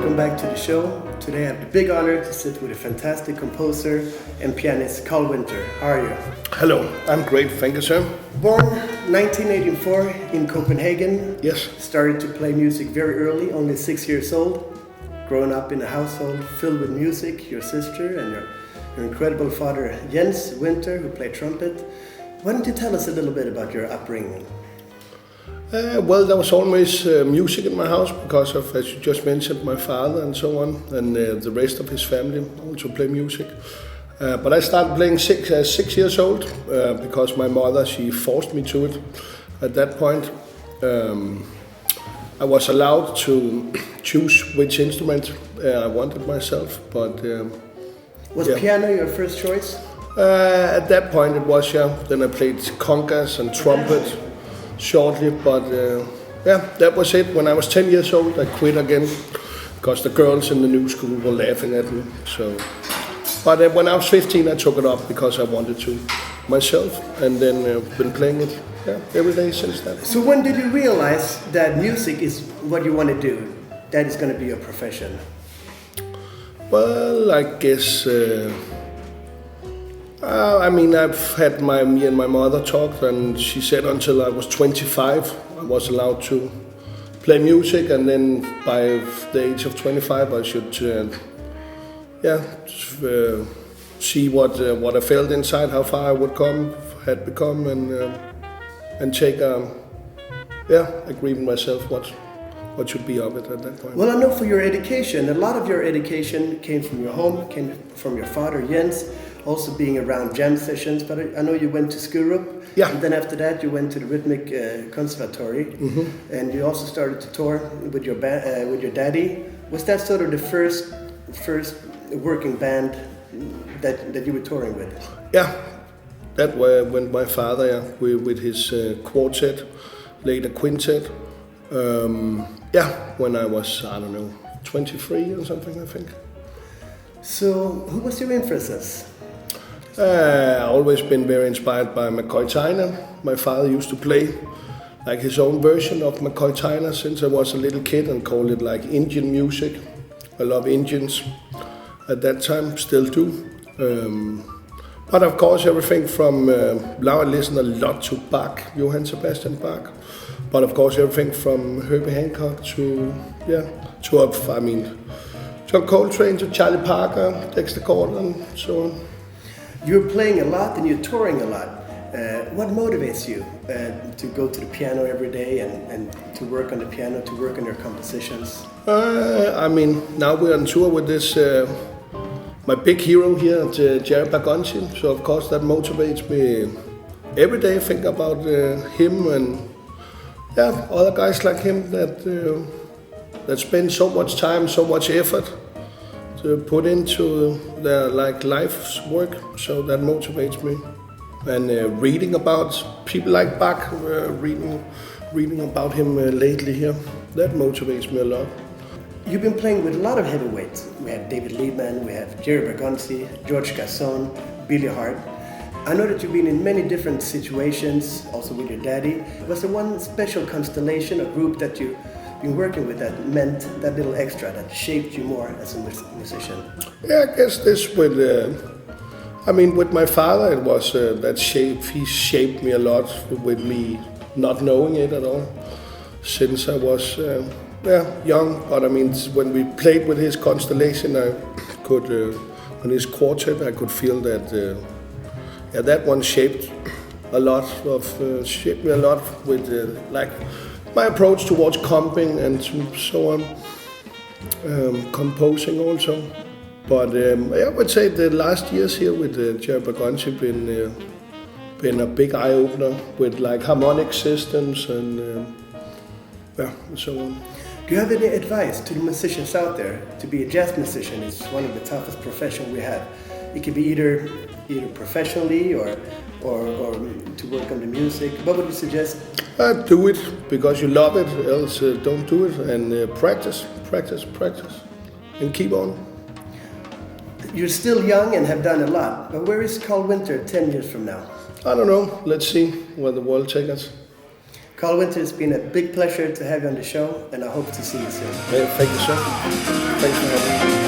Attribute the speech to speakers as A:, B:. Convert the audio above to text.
A: welcome back to the show. Today I have the big honor to sit with a fantastic composer and pianist, Carl Winther. How are you?
B: Hello, I'm great, thank you, sir.
A: Born 1984 in Copenhagen.
B: Yes.
A: Started to play music very early, only 6 years old. Growing up in a household filled with music, your sister and your incredible father, Jens Winther, who played trumpet. Why don't you tell us a little bit about your upbringing?
B: Well, there was always music in my house because of, as you just mentioned, my father and so on, and the rest of his family also play music. But I started playing 6 years old because my mother, she forced me to it. At that point, I was allowed to choose which instrument I wanted myself, but...
A: Was piano your first choice?
B: At that point it was, yeah. Then I played congas and trumpet shortly, but that was it. When I was 10 years old, I quit again because the girls in the new school were laughing at me. But when I was 15, I took it up because I wanted to myself, and then been playing it every day since then.
A: So when did you realize that music is what you want to do? That is going to be your profession?
B: Well, I guess. I've had me and my mother talked, and she said until I was 25, I was allowed to play music, and then by the age of 25, I should, see what I felt inside, how far I would had become, and take, agree with myself what should be of it at that point.
A: Well, I know for your education, a lot of your education came from your home, came from your father, Jens, also being around jam sessions, but I know you went to Skurup, and then after that you went to the Rhythmic Conservatory, and you also started to tour with your daddy. Was that sort of the first working band that you were touring with? Yeah,
B: that when my father, with his quartet, later quintet, when I was, 23 or something, I think.
A: So, who was your influences?
B: I've always been very inspired by McCoy Tyner. My father used to play like his own version of McCoy Tyner since I was a little kid and called it like Indian music. I love Indians at that time, still do. But of course everything from, now I listen a lot to Bach, Johann Sebastian Bach. But of course everything from Herbie Hancock to John Coltrane to Charlie Parker, Dexter Gordon, so on.
A: You're playing a lot and you're touring a lot. What motivates you to go to the piano every day and to work on the piano, to work on your compositions?
B: Now we're on tour with this, my big hero here, Jerry Bergonzi. So of course that motivates me every day. Think about him and other guys like him that spend so much time, so much effort to put into their life's work, so that motivates me. And reading about people like Bach, reading about him lately here, that motivates me a lot.
A: You've been playing with a lot of heavyweights. We have David Liebman, we have Jerry Bergonzi, George Gasson, Billy Hart. I know that you've been in many different situations, also with your daddy. Was there one special constellation or group that you've been working with that meant that little extra, that shaped you more as a musician?
B: Yeah, I guess this with my father, it was that shape. He shaped me a lot with me not knowing it at all since I was young. But when we played with his constellation, I could, on his quartet, I could feel that that one shaped me a lot with my approach towards comping and so on, composing also. But I would say the last years here with Jerry Bergonzi been a big eye opener with harmonic systems and so on.
A: Do you have any advice to the musicians out there? To be a jazz musician is one of the toughest professions we have. It can be either professionally or to work on the music. What would you suggest?
B: Do it because you love it, else don't do it, and practice, and keep on.
A: You're still young and have done a lot, but where is Carl Winther 10 years from now?
B: I don't know. Let's see where the world takes us.
A: Carl Winther, it's been a big pleasure to have you on the show, and I hope to see you soon.
B: Thank you, sir. Thanks for having me.